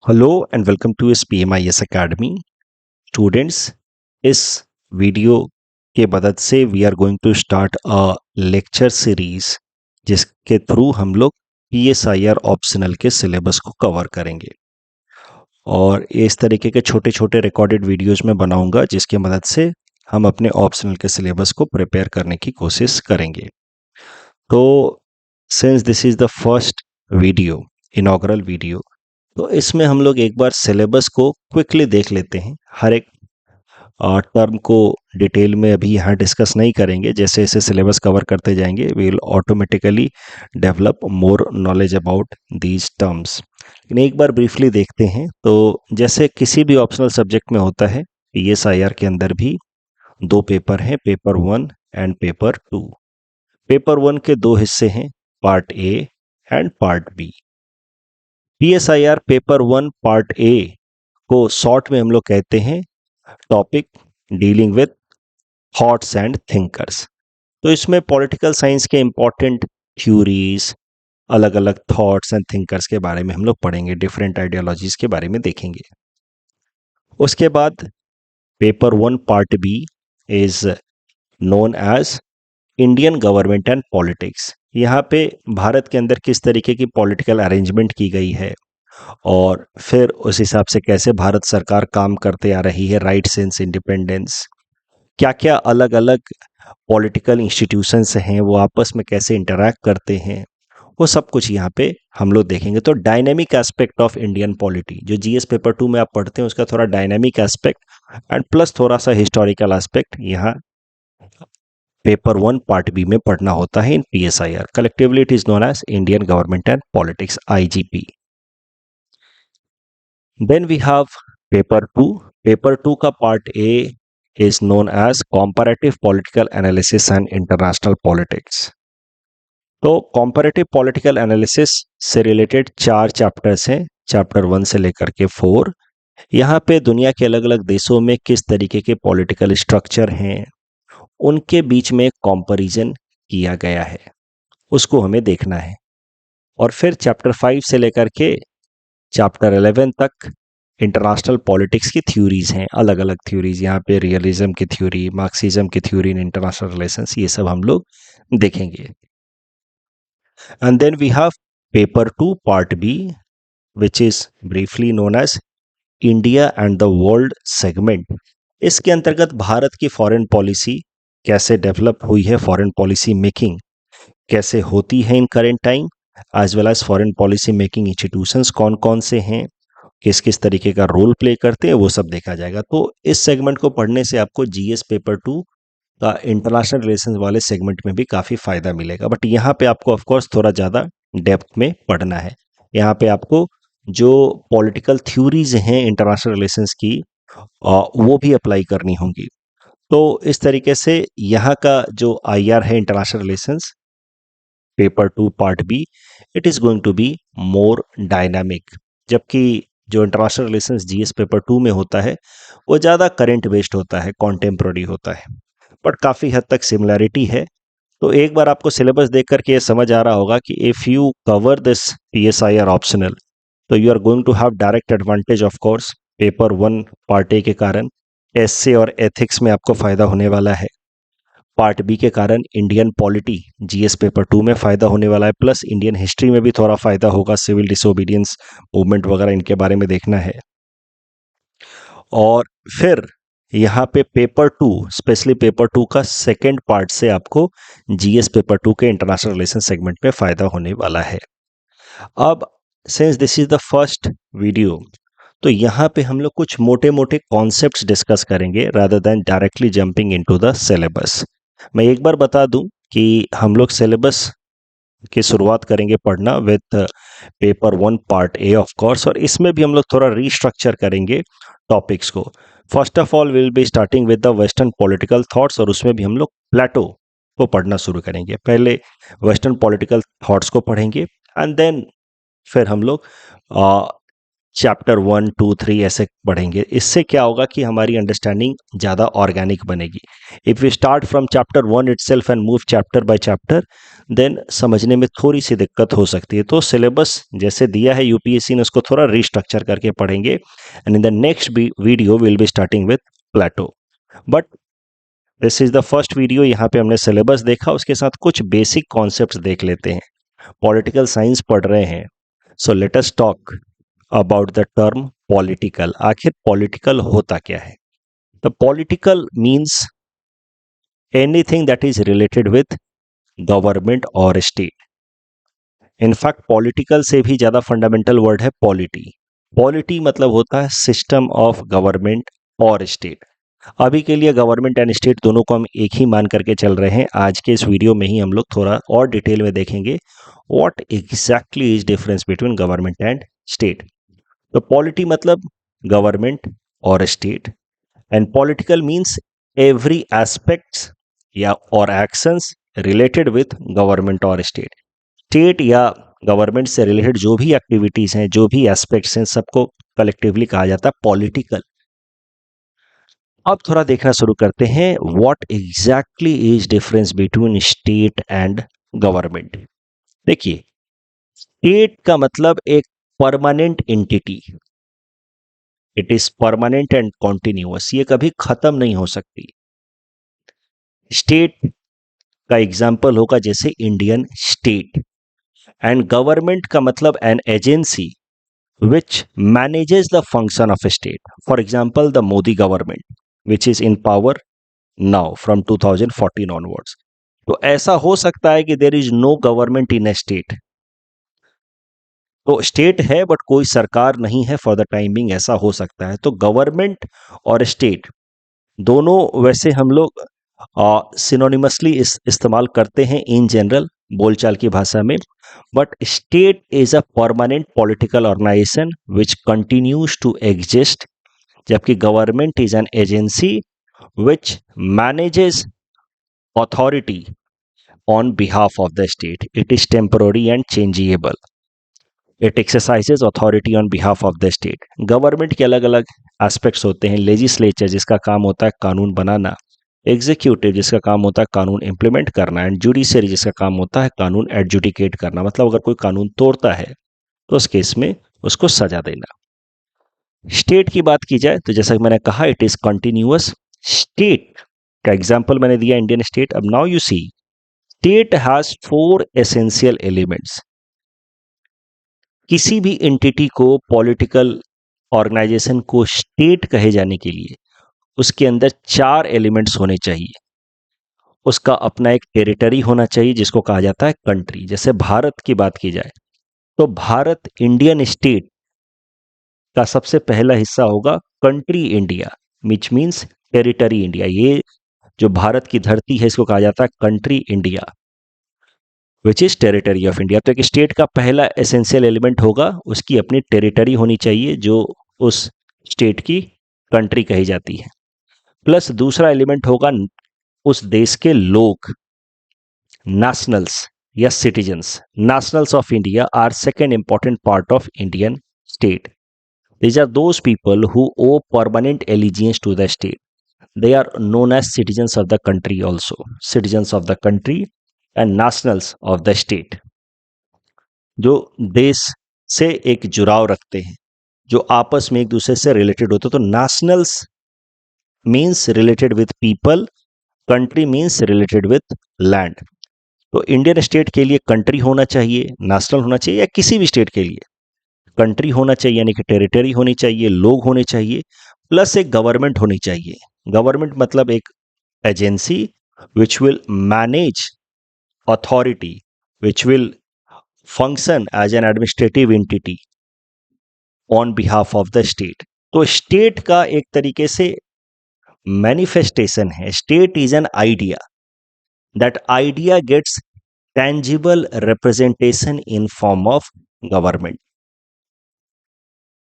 Hello and welcome to SPMIS academy students. इस वीडियो के मदद से we are going to start a lecture series जिसके थ्रू हम लोग PSIR ऑप्शनल के सिलेबस को कवर करेंगे और इस तरीके के छोटे छोटे रिकॉर्डेड वीडियोस में बनाऊंगा जिसकी मदद से हम अपने ऑप्शनल के सिलेबस को प्रिपेयर करने की कोशिश करेंगे। तो since this is the first video, inaugural video, तो इसमें हम लोग एक बार सिलेबस को क्विकली देख लेते हैं। हर एक टर्म को डिटेल में अभी यहाँ डिस्कस नहीं करेंगे। जैसे जैसे सिलेबस कवर करते जाएंगे we will automatically develop more knowledge about these terms. लेकिन एक बार ब्रीफली देखते हैं। तो जैसे किसी भी ऑप्शनल सब्जेक्ट में होता है, PSIR के अंदर भी दो पेपर हैं, पेपर 1 एंड पेपर 2। पेपर 1 के दो हिस्से हैं, part A and part B. PSIR paper 1 part A को शॉर्ट में हम लोग कहते हैं topic dealing with thoughts and thinkers. तो इसमें पॉलिटिकल साइंस के इंपॉर्टेंट थ्योरीज, अलग अलग थॉट्स एंड थिंकर्स के बारे में हम लोग पढ़ेंगे, डिफरेंट आइडियोलॉजीज के बारे में देखेंगे। उसके बाद paper 1 part B is known as Indian government and politics. यहाँ पे भारत के अंदर किस तरीके की पॉलिटिकल अरेंजमेंट की गई है और फिर उस हिसाब से कैसे भारत सरकार काम करते आ रही है राइट सिंस इंडिपेंडेंस, क्या क्या अलग अलग पॉलिटिकल इंस्टीट्यूशंस हैं, वो आपस में कैसे इंटरैक्ट करते हैं, वो सब कुछ यहाँ पे हम लोग देखेंगे। तो dynamic aspect of Indian polity जो GS पेपर 2 में आप पढ़ते हैं उसका थोड़ा डायनेमिक एस्पेक्ट एंड प्लस थोड़ा सा हिस्टोरिकल एस्पेक्ट यहाँ पेपर 1 पार्ट बी में पढ़ना होता है in PSIR। Collectively it is known as Indian government and politics, IGP। Then we have paper 2. Paper 2 का part A is known as comparative political analysis and international politics. तो comparative political analysis से related 4 chapters हैं, chapter 1 से लेकर के 4। यहाँ पे दुनिया के अलग अलग देशों में किस तरीके के पॉलिटिकल स्ट्रक्चर हैं उनके बीच में कंपैरिजन किया गया है, उसको हमें देखना है। और फिर चैप्टर 5 से लेकर के चैप्टर 11 तक इंटरनेशनल पॉलिटिक्स की थ्योरीज हैं, अलग अलग थ्योरीज। यहाँ पे रियलिज्म की थ्योरी, मार्क्सिज्म की थ्योरी इन इंटरनेशनल रिलेशंस, ये सब हम लोग देखेंगे। And then we have paper 2 part B which is briefly known as India and the world segment. इसके अंतर्गत भारत की फॉरेन पॉलिसी कैसे डेवलप हुई है, फॉरेन पॉलिसी मेकिंग कैसे होती है in current time, as well as foreign policy making institutions कौन कौन से हैं, किस किस तरीके का रोल प्ले करते हैं, वो सब देखा जाएगा। तो इस सेगमेंट को पढ़ने से आपको GS पेपर 2 का इंटरनेशनल रिलेशंस वाले सेगमेंट में भी काफ़ी फायदा मिलेगा। बट यहाँ पे आपको ऑफकोर्स थोड़ा ज़्यादा डेप्थ में पढ़ना है। यहाँ पे आपको जो पॉलिटिकल थ्योरीज हैं इंटरनेशनल रिलेशंस की वो भी अप्लाई करनी होंगी। तो इस तरीके से यहाँ का जो IR है international relations paper 2 part B, it is going to be more dynamic. जबकि जो इंटरनेशनल रिलेशंस GS पेपर 2 में होता है वो ज़्यादा करंट बेस्ड होता है, कॉन्टेम्प्ररी होता है, बट काफ़ी हद तक सिमिलैरिटी है। तो एक बार आपको सिलेबस देख करके ये समझ आ रहा होगा कि if you cover this PSIR optional तो you are going to have direct advantage of course paper 1 part A के कारण। एसए और एथिक्स में आपको फ़ायदा होने वाला है। पार्ट बी के कारण इंडियन पॉलिटी GS पेपर 2 में फ़ायदा होने वाला है, प्लस इंडियन हिस्ट्री में भी थोड़ा फ़ायदा होगा, सिविल डिसोबीडियंस मूवमेंट वगैरह इनके बारे में देखना है। और फिर यहाँ पे पेपर 2, स्पेशली पेपर 2 का सेकेंड पार्ट से आपको GS पेपर 2 के इंटरनेशनल रिलेशन सेगमेंट में फ़ायदा होने वाला है। अब since this is the first video, तो यहाँ पे हम लोग कुछ मोटे मोटे कॉन्सेप्ट्स डिस्कस करेंगे rather than directly jumping into the syllabus. मैं एक बार बता दूं कि हम लोग सिलेबस की शुरुआत करेंगे पढ़ना with paper 1 part A of course, और इसमें भी हम लोग थोड़ा रीस्ट्रक्चर करेंगे टॉपिक्स को। First of all will be starting with the western political thoughts, और उसमें भी हम लोग प्लेटो को पढ़ना शुरू करेंगे। पहले वेस्टर्न पॉलिटिकल थॉट्स को पढ़ेंगे एंड देन फिर हम लोग चैप्टर 1, 2, 3 ऐसे पढ़ेंगे। इससे क्या होगा कि हमारी अंडरस्टैंडिंग ज़्यादा ऑर्गेनिक बनेगी। If we start from chapter 1 itself and move chapter by chapter, then समझने में थोड़ी सी दिक्कत हो सकती है। तो सिलेबस जैसे दिया है यूपीएससी ने, उसको थोड़ा रिस्ट्रक्चर करके पढ़ेंगे। And in the next video will be starting with Plato. But this is the first video. यहाँ पे हमने सिलेबस देखा, उसके साथ कुछ बेसिक कॉन्सेप्ट्स देख लेते हैं। पॉलिटिकल साइंस पढ़ रहे हैं, so let us talk about the term political. आखिर पॉलिटिकल होता क्या है? The political means anything that is related with government और स्टेट। इनफैक्ट पॉलिटिकल से भी ज्यादा फंडामेंटल वर्ड है पॉलिटी। पॉलिटी मतलब होता है सिस्टम ऑफ गवर्नमेंट और स्टेट। अभी के लिए गवर्नमेंट एंड स्टेट दोनों को हम एक ही मान करके चल रहे हैं। आज के इस वीडियो में ही हम लोग थोड़ा और डिटेल में देखेंगे what exactly is difference between government and state. तो पॉलिटी मतलब गवर्नमेंट और state, and political means every aspects या और एक्शंस रिलेटेड विथ गवर्नमेंट और स्टेट। स्टेट या गवर्नमेंट से रिलेटेड जो भी एक्टिविटीज हैं, जो भी एस्पेक्ट्स हैं, सबको कलेक्टिवली कहा जाता है पॉलिटिकल। अब थोड़ा देखना शुरू करते हैं what exactly is difference between state and government. देखिए, स्टेट का मतलब एक permanent entity. It is permanent and continuous, ये कभी खत्म नहीं हो सकती। स्टेट का एग्जाम्पल होगा जैसे इंडियन स्टेट, एंड गवर्नमेंट का मतलब an agency which manages the function of state. For example the Modi government which is in power now from 2014 onwards. तो ऐसा हो सकता है कि there is no government in a state. तो स्टेट है बट कोई सरकार नहीं है फॉर द टाइमिंग, ऐसा हो सकता है। तो गवर्नमेंट और स्टेट दोनों वैसे हम लोग सिनोनिमसली इस्तेमाल करते हैं इन जनरल बोलचाल की भाषा में। But state is a permanent political organisation which continues to exist, जबकि government is an agency which manages authority on behalf of the state. It is temporary and changeable. It exercises authority on behalf of the state. Government के अलग अलग aspects होते हैं। Legislature जिसका काम होता है कानून बनाना, एग्जीक्यूटिव जिसका काम होता है कानून इम्प्लीमेंट करना, एंड जुडिशरी जिसका काम होता है कानून एडजुडिकेट करना। मतलब अगर कोई कानून तोड़ता है तो उस केस में उसको सजा देना। स्टेट की बात की जाए तो जैसा कि मैंने कहा, इट इज कंटिन्यूअस। स्टेट का एग्जाम्पल मैंने दिया इंडियन स्टेट। अब now you see, state has 4 essential elements. किसी भी एंटिटी को, पॉलिटिकल ऑर्गेनाइजेशन को स्टेट कहे जाने के लिए उसके अंदर 4 एलिमेंट्स होने चाहिए। उसका अपना एक टेरिटरी होना चाहिए जिसको कहा जाता है कंट्री। जैसे भारत की बात की जाए तो भारत इंडियन स्टेट का सबसे पहला हिस्सा होगा country India, which means territory India. ये जो भारत की धरती है इसको कहा जाता है country India, which is territory of India. तो एक स्टेट का पहला एसेंशियल एलिमेंट होगा उसकी अपनी टेरिटरी होनी चाहिए जो उस स्टेट की कंट्री कही जाती है। प्लस दूसरा एलिमेंट होगा उस देश के लोग, नेशनल्स या citizens. Nationals of India are second important part of Indian state. These are those people who owe permanent allegiance to the state. They are known as citizens of the country also. Citizens of the country and nationals of the state. जो देश से एक जुड़ाव रखते हैं, जो आपस में एक दूसरे से रिलेटेड होते हैं। तो nationals means related with people, country means related with land. तो इंडियन स्टेट के लिए कंट्री होना चाहिए, नेशनल होना चाहिए, या किसी भी स्टेट के लिए कंट्री होना चाहिए यानी कि टेरिटरी होनी चाहिए, लोग होने चाहिए, प्लस एक गवर्नमेंट होनी चाहिए। गवर्नमेंट मतलब एक agency which will manage authority, which will function as an administrative entity on behalf of the state. तो स्टेट का एक तरीके से मैनिफेस्टेशन है। State is an idea, that idea gets tangible representation in form of government.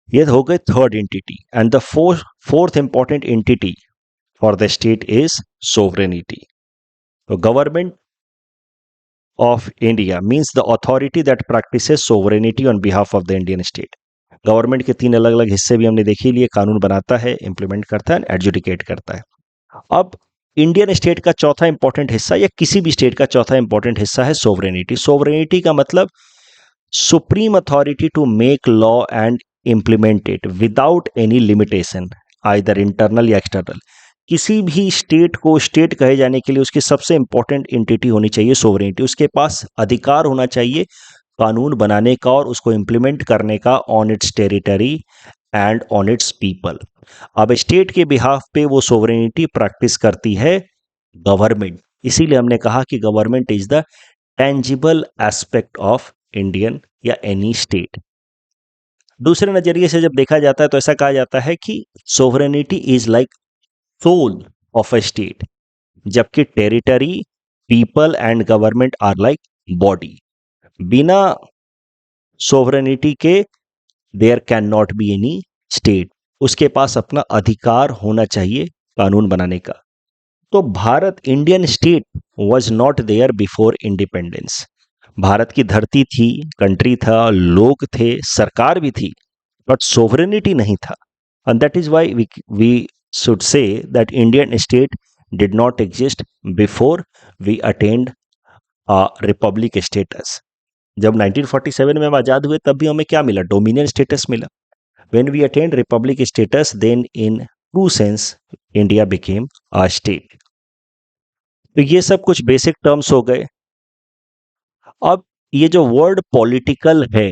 ये हो गए third entity. And the fourth important entity for the state is sovereignty. तो government of India means the authority that practises sovereignty on behalf of the Indian state. Government के 3 अलग अलग हिस्से भी हमने देख ही लिए, कानून बनाता है, इंप्लीमेंट करता है, एडजुडिकेट करता है। अब इंडियन स्टेट का चौथा इंपॉर्टेंट हिस्सा या किसी भी स्टेट का चौथा इंपॉर्टेंट हिस्सा है सोवरेनिटी। सोवरेनिटी का मतलब supreme authority to make law and implement it without any limitation, either internal या एक्सटर्नल। किसी भी स्टेट को स्टेट कहे जाने के लिए उसकी सबसे इंपॉर्टेंट एंटिटी होनी चाहिए सोवरेनिटी। उसके पास अधिकार होना चाहिए कानून बनाने का और उसको इम्प्लीमेंट करने का on it's territory and on it's people. अब स्टेट के बिहाफ पे वो सोवरेनिटी प्रैक्टिस करती है गवर्नमेंट। इसीलिए हमने कहा कि government is the tangible aspect of Indian या एनी स्टेट। दूसरे नजरिए से जब देखा जाता है तो ऐसा कहा जाता है कि sovereignty is like soul of a state, जबकि territory, people and government are like body. बिना सोवरेनिटी के there can not be any state. उसके पास अपना अधिकार होना चाहिए कानून बनाने का। तो Bharat, Indian state was not there before independence. Bharat की धरती थी, कंट्री था, लोग थे, सरकार भी थी, बट सोवरेनिटी नहीं था। And that is why we should say that Indian state did not exist before we attend republic status. जब 1947 में हम आजाद हुए तब भी हमें क्या मिला? डोमिनियन स्टेटस मिला। When we attend republic status then in true sense India became a state. तो ये सब कुछ बेसिक टर्म्स हो गए। अब ये जो वर्ड पॉलिटिकल है,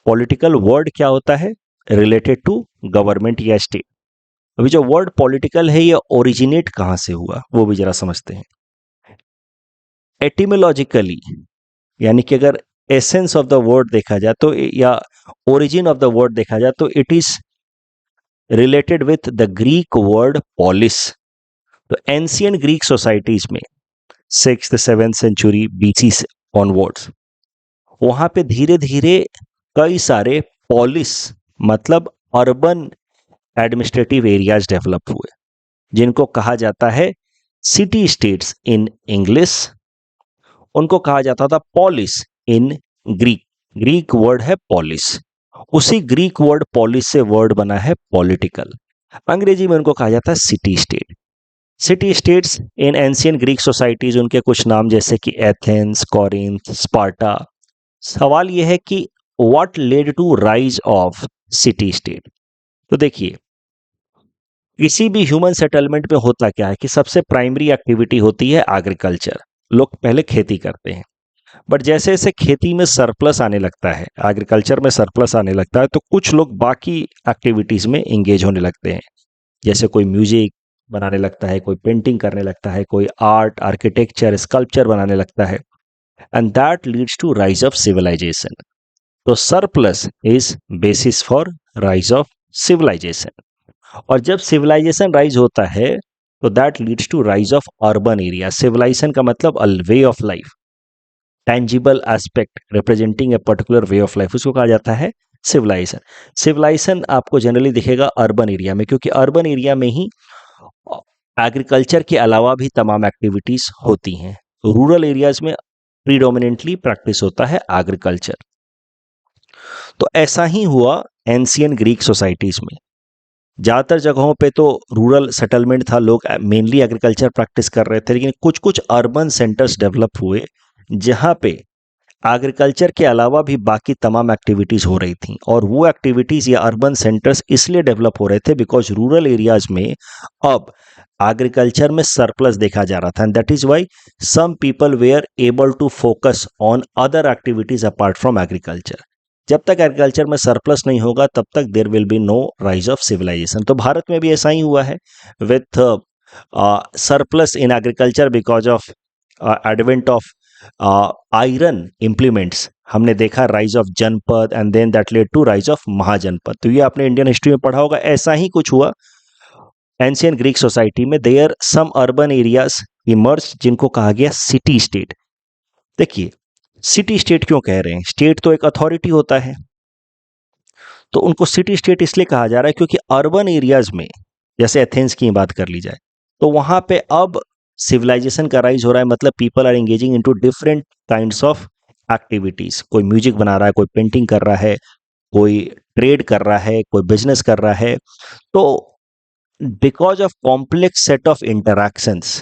पॉलिटिकल वर्ड क्या होता है? रिलेटेड टू गवर्नमेंट या स्टेट। अभी जो वर्ड पॉलिटिकल है ये ओरिजिनेट कहां से हुआ वो भी जरा समझते हैं। एटिमोलॉजिकली, यानी कि अगर एसेंस ऑफ द वर्ड देखा जाए तो, या ओरिजिन ऑफ द वर्ड देखा जाए तो, it is related with the Greek word polis. तो एंशियंट ग्रीक सोसाइटीज में 6th-7th सेंचुरी बीसी ऑनवर्ड्स, वहां पे धीरे धीरे कई सारे पॉलिस मतलब अर्बन एडमिनिस्ट्रेटिव एरियाज डेवलप हुए, जिनको कहा जाता है सिटी स्टेट्स इन इंग्लिश। उनको कहा जाता था polis in Greek. Greek word है पॉलिस, उसी ग्रीक वर्ड पॉलिस से वर्ड बना है पॉलिटिकल। अंग्रेजी में उनको कहा जाता है city state. City states in ancient Greek societies, उनके कुछ नाम जैसे कि एथेंस, कोरिंथ, स्पार्टा। सवाल यह है कि what led to rise of city state? तो देखिए, किसी भी ह्यूमन सेटलमेंट में होता क्या है कि सबसे प्राइमरी एक्टिविटी होती है एग्रीकल्चर। लोग पहले खेती करते हैं, बट जैसे जैसे खेती में सरप्लस आने लगता है, एग्रीकल्चर में सरप्लस आने लगता है, तो कुछ लोग बाकी एक्टिविटीज में एंगेज होने लगते हैं। जैसे कोई म्यूजिक बनाने लगता है, कोई पेंटिंग करने लगता है, कोई आर्ट, आर्किटेक्चर, स्कल्पचर बनाने लगता है, and that leads to rise of civilisation. तो surplus is basis for rise of civilisation. और जब सिविलाइजेशन राइज होता है तो that leads to rise of urban area. Civilisation का मतलब a way of life, tangible aspect representing a particular way of life, उसको कहा जाता है सिविलाइजेशन। सिविलाइजेशन आपको जनरली दिखेगा अर्बन एरिया में, क्योंकि अर्बन एरिया में ही एग्रीकल्चर के अलावा भी तमाम एक्टिविटीज होती हैं। रूरल एरियाज में प्रीडोमिनेंटली प्रैक्टिस होता है एग्रीकल्चर। तो ऐसा ही हुआ एंशियंट ग्रीक सोसाइटीज में। ज़्यादातर जगहों पे तो रूरल सेटलमेंट था, लोग मेनली एग्रीकल्चर प्रैक्टिस कर रहे थे, लेकिन कुछ कुछ अर्बन सेंटर्स डेवलप हुए जहाँ पे एग्रीकल्चर के अलावा भी बाकी तमाम एक्टिविटीज़ हो रही थी। और वो एक्टिविटीज़ या अर्बन सेंटर्स इसलिए डेवलप हो रहे थे बिकॉज रूरल एरियाज में अब एग्रीकल्चर में सरप्लस देखा जा रहा था, and that is why some people were able to focus on other activities apart from agriculture. जब तक एग्रीकल्चर में सरप्लस नहीं होगा तब तक there will be no rise of civilisation. तो भारत में भी ऐसा ही हुआ है with surplus in agriculture because of advent of iron implements. हमने देखा rise of janapada and then that led to rise of mahajanapada. तो ये आपने इंडियन हिस्ट्री में पढ़ा होगा, ऐसा ही कुछ हुआ एंशियंट ग्रीक सोसाइटी में। There some urban areas emerge जिनको कहा गया सिटी स्टेट। देखिए, सिटी स्टेट क्यों कह रहे हैं? स्टेट तो एक अथॉरिटी होता है, तो उनको सिटी स्टेट इसलिए कहा जा रहा है क्योंकि अर्बन एरियाज में, जैसे एथेंस की बात कर ली जाए, तो वहां पे अब सिविलाइजेशन का राइज हो रहा है। मतलब people are engaging into different kinds of activities. कोई म्यूजिक बना रहा है, कोई पेंटिंग कर रहा है, कोई ट्रेड कर रहा है, कोई बिजनेस कर रहा है, तो because of complex set of interactions,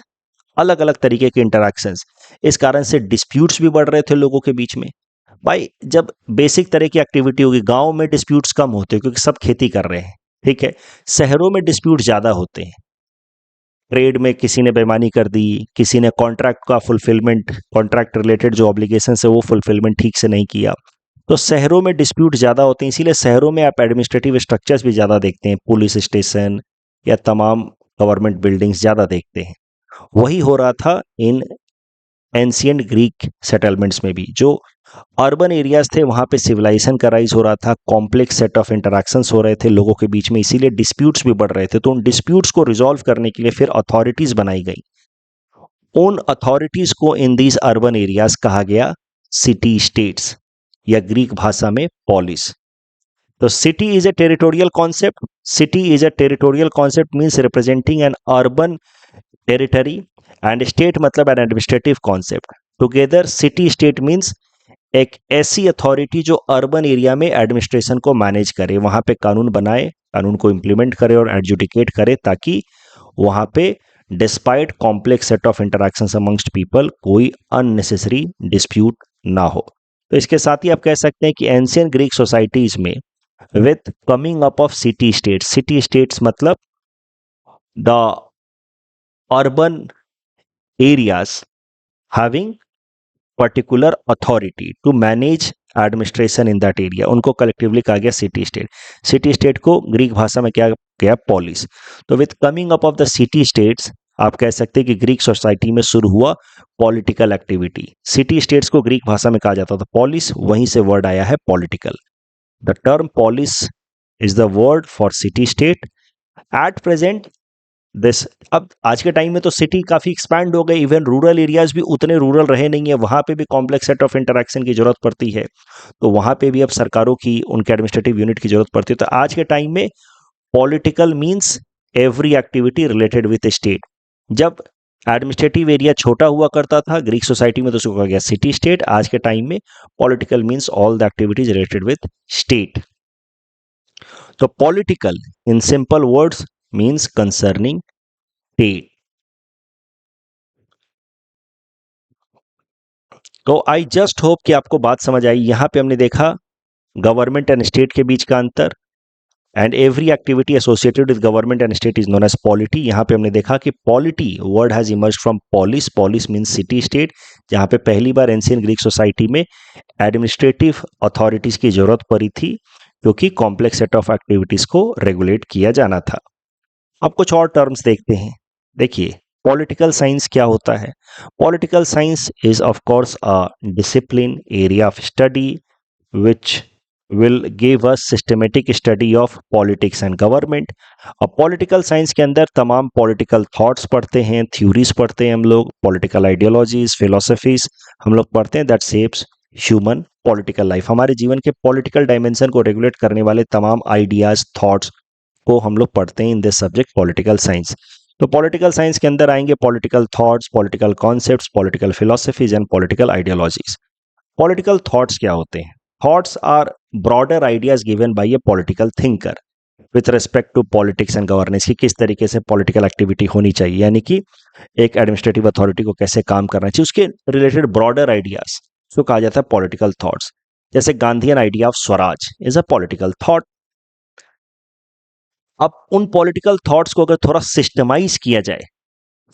अलग अलग तरीके के इंटरैक्शंस, इस कारण से डिस्प्यूट्स भी बढ़ रहे थे लोगों के बीच में। भाई जब बेसिक तरह की एक्टिविटी होगी, गांव में डिस्प्यूट्स कम होते हैं क्योंकि सब खेती कर रहे हैं, ठीक है। शहरों में डिस्प्यूट ज्यादा होते हैं, ट्रेड में किसी ने बेईमानी कर दी, किसी ने कॉन्ट्रैक्ट का फुलफिलमेंट, कॉन्ट्रैक्ट रिलेटेड जो ऑब्लिगेशन है वो फुलफिलमेंट ठीक से नहीं किया, तो शहरों में डिस्प्यूट ज़्यादा होते हैं। इसीलिए शहरों में आप एडमिनिस्ट्रेटिव स्ट्रक्चर्स भी ज़्यादा देखते हैं, पुलिस स्टेशन या तमाम गवर्नमेंट बिल्डिंग्स ज़्यादा देखते हैं। वही हो रहा था इन एंशियंट ग्रीक सेटलमेंट्स में भी। जो अर्बन एरियाज थे वहाँ पे सिविलाइजेशन का राइज हो रहा था, कॉम्प्लेक्स सेट ऑफ इंटरैक्शंस हो रहे थे लोगों के बीच में, इसीलिए डिस्प्यूट्स भी बढ़ रहे थे। तो उन डिस्प्यूट्स को रिजॉल्व करने के लिए फिर अथॉरिटीज बनाई गई। उन अथॉरिटीज को इन दीज अर्बन एरियाज कहा गया सिटी स्टेट्स, या ग्रीक भाषा में पॉलिस। तो city is a territorial concept. City is a territorial concept means representing an urban territory, and state मतलब an administrative concept. Together city state means एक ऐसी authority जो अर्बन एरिया में administration को मैनेज करे, वहां पे कानून बनाए, कानून को इम्प्लीमेंट करे और एडजुडिकेट करे, ताकि वहां पे despite complex set of interactions amongst people कोई अननेसेसरी डिस्प्यूट ना हो। तो इसके साथ ही आप कह सकते हैं कि एंशियंट ग्रीक सोसाइटीज में with coming up of city states, city states मतलब the urban areas having particular authority to manage administration in that area, उनको कलेक्टिवली कहा गया सिटी स्टेट। सिटी स्टेट को ग्रीक भाषा में क्या गया, पॉलिस। तो with coming up of the city states आप कह सकते हैं कि ग्रीक सोसाइटी में शुरू हुआ पॉलिटिकल एक्टिविटी। सिटी स्टेट्स को ग्रीक भाषा में कहा जाता था पॉलिस, वहीं से वर्ड आया है political. The term polis is the word for city state. At present this, अब आज के टाइम में तो सिटी काफी एक्सपैंड हो गई, इवन रूरल एरियाज भी उतने रूरल रहे नहीं है, वहां पे भी कॉम्प्लेक्स सेट ऑफ इंटरैक्शन की जरूरत पड़ती है, तो वहां पे भी अब सरकारों की, उनके एडमिनिस्ट्रेटिव यूनिट की जरूरत पड़ती है। तो आज के टाइम में political means every activity related with state. जब एडमिनिस्ट्रेटिव एरिया छोटा हुआ करता था ग्रीक सोसाइटी में तो उसको कहा गया सिटी स्टेट। आज के टाइम में political means all the activities related with state. तो political in simple words means concerning state. तो आई जस्ट होप कि आपको बात समझ आई। यहां पे हमने देखा गवर्नमेंट एंड स्टेट के बीच का अंतर, and every activity associated with government and state is known as polity. यहाँ पे हमने देखा कि polity word has emerge from polis, polis means city state, जहाँ पे पहली बार एंशिएंट ग्रीक सोसाइटी में एडमिनिस्ट्रेटिव अथॉरिटीज की जरूरत पड़ी थी, क्योंकि कॉम्प्लेक्स सेट ऑफ एक्टिविटीज को रेगुलेट किया जाना था। अब कुछ और टर्म्स देखते हैं। देखिए पॉलिटिकल साइंस क्या होता है। Political science is of course a discipline area of study which will give us systematic study of politics and government। अब पॉलिटिकल साइंस के अंदर तमाम पॉलिटिकल थॉट्स पढ़ते हैं, थ्योरीज पढ़ते हैं हम लोग, पॉलिटिकल आइडियोलॉजीज, फिलोसफीज हम लोग पढ़ते हैं that shapes human political life. हमारे जीवन के पॉलिटिकल डायमेंशन को रेगुलेट करने वाले तमाम आइडियाज, थॉट्स को हम लोग पढ़ते हैं in this subject political science. तो पॉलिटिकल साइंस के अंदर आएंगे political thoughts, political concepts, political philosophies and political ideologies. Political thoughts क्या होते हैं? Thoughts are broader ideas given by a political thinker with respect to politics and governance, कि किस तरीके से पॉलिटिकल एक्टिविटी होनी चाहिए, यानी कि एक एडमिनिस्ट्रेटिव अथॉरिटी को कैसे काम करना चाहिए, उसके रिलेटेड ब्रॉडर आइडियाज उसको कहा जाता है पॉलिटिकल थॉट्स। जैसे Gandhian idea of Swaraj is a political thought. अब उन पॉलिटिकल थॉट्स को अगर थोड़ा सिस्टमाइज किया जाए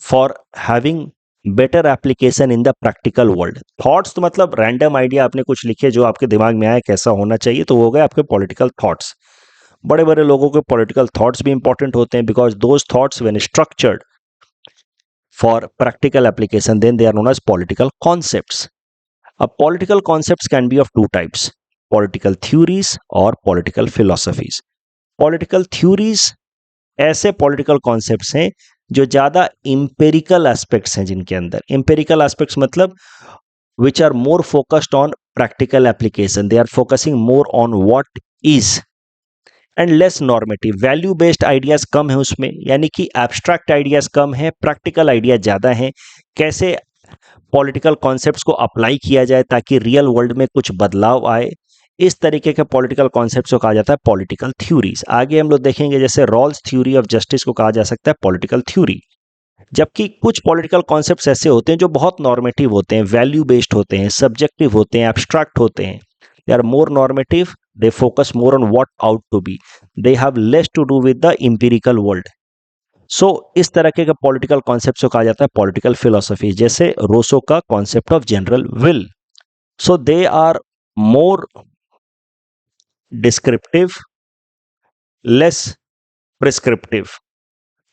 for having better application in the practical world. Thoughts तो मतलब रैंडम आइडिया आपने कुछ लिखे जो आपके दिमाग में आया कैसा होना चाहिए, तो वो हो गए आपके पॉलिटिकल थॉट्स। बड़े बड़े लोगों के पॉलिटिकल थॉट्स भी इंपॉर्टेंट होते हैं, because those thoughts when structured for practical application then they are known as political concepts. अब political concepts can be of two types, political theories और पॉलिटिकल फिलोसफीज। पॉलिटिकल थ्योरीज ऐसे political concepts हैं जो ज्यादा empirical aspects हैं, जिनके अंदर empirical aspects मतलब which are more focused on practical application, they are focusing more on what is and less normative. Value based ideas कम है उसमें, यानी कि एब्स्ट्रैक्ट आइडियाज कम है, प्रैक्टिकल आइडिया ज्यादा है। कैसे पॉलिटिकल कॉन्सेप्ट्स को अप्लाई किया जाए ताकि रियल वर्ल्ड में कुछ बदलाव आए, इस तरीके के पॉलिटिकल कॉन्सेप्ट्स को कहा जाता है पॉलिटिकल थ्योरीज। आगे हम लोग देखेंगे जैसे रॉल्स थ्योरी ऑफ जस्टिस को कहा जा सकता है पॉलिटिकल थ्योरी। जबकि कुछ पॉलिटिकल कॉन्सेप्ट्स ऐसे होते हैं जो बहुत नॉर्मेटिव होते हैं, वैल्यू बेस्ड होते हैं, सब्जेक्टिव होते हैं, एब्स्ट्रैक्ट होते हैं। They are more normative, they focus more on what ought to be, they have less to do with the empirical world. So इस तरह के पॉलिटिकल कॉन्सेप्ट्स को कहा जाता है पॉलिटिकल फिलोसफी, जैसे रोसो का concept of general will. So they are more descriptive, less prescriptive.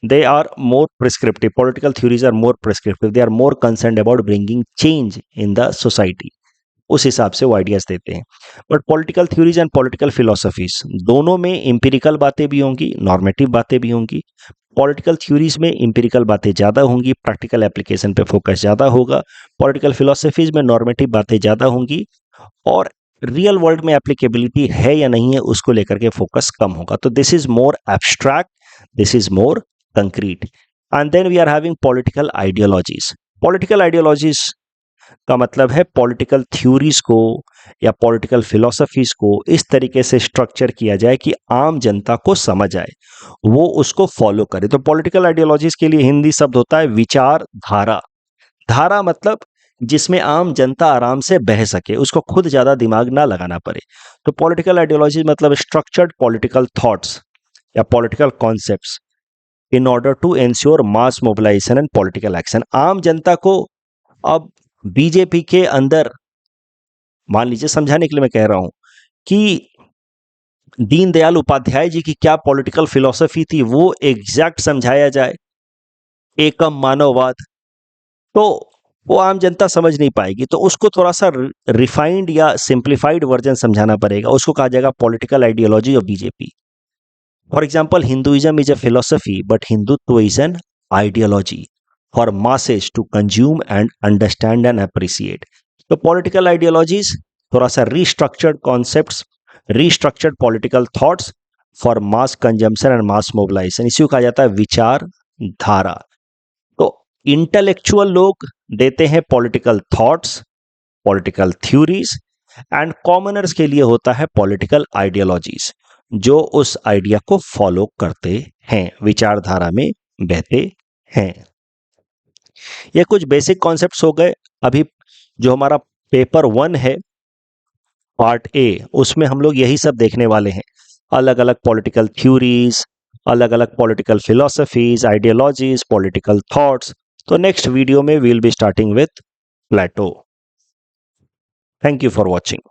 They are more prescriptive. Political theories are more prescriptive. They are more concerned about bringing change in the society. उस हिसाब से वो ideas देते हैं। But political theories and political philosophies दोनों में empirical बातें भी होंगी, नॉर्मेटिव बातें भी होंगी। पॉलिटिकल थ्योरीज में एम्पिरिकल बातें ज़्यादा होंगी, प्रैक्टिकल एप्लीकेशन पे फोकस ज़्यादा होगा। पॉलिटिकल फिलोसफीज में नॉर्मेटिव बातें ज़्यादा होंगी और रियल वर्ल्ड में एप्लीकेबिलिटी है या नहीं है उसको लेकर के फोकस कम होगा। तो this is more abstract, this is more concrete. And then we are having political ideologies. Political ideologies का मतलब है पॉलिटिकल थ्योरीज को या पॉलिटिकल फिलोसफीज को इस तरीके से स्ट्रक्चर किया जाए कि आम जनता को समझ आए, वो उसको फॉलो करे। तो पॉलिटिकल आइडियोलॉजीज के लिए हिंदी शब्द होता है विचारधारा। धारा मतलब जिसमें आम जनता आराम से बह सके, उसको खुद ज्यादा दिमाग ना लगाना पड़े। तो पॉलिटिकल आइडियोलॉजी मतलब स्ट्रक्चर्ड पॉलिटिकल थॉट्स या political concepts in order to ensure mass mobilisation and political action. आम जनता को अब बीजेपी के अंदर, मान लीजिए समझाने के लिए मैं कह रहा हूं कि दीनदयाल उपाध्याय जी की क्या पॉलिटिकल फिलॉसफी थी, वो एग्जैक्ट समझाया जाए, एकम मानववाद, तो वो आम जनता समझ नहीं पाएगी। तो उसको थोड़ा सा रिफाइंड या सिंप्लीफाइड वर्जन समझाना पड़ेगा। उसको कहा जाएगा political ideology of BJP. For example, Hinduism is a philosophy but Hindutva is an ideology for masses to consume and understand and appreciate. तो पॉलिटिकल आइडियोलॉजीज थोड़ा सा restructured concepts, restructured political thoughts for mass consumption and mass mobilisation, इसी को कहा जाता है विचारधारा। तो इंटेलेक्चुअल लोग देते हैं political thoughts, political theories, and commoners के लिए होता है पॉलिटिकल आइडियोलॉजीज, जो उस आइडिया को फॉलो करते हैं, विचारधारा में बहते हैं। ये कुछ बेसिक कॉन्सेप्ट्स हो गए। अभी जो हमारा पेपर 1 है पार्ट ए, उसमें हम लोग यही सब देखने वाले हैं, अलग अलग पॉलिटिकल थ्योरीज, अलग अलग political philosophies, ideologies, political thoughts. तो नेक्स्ट वीडियो में we will be starting with Plato. Thank you for watching.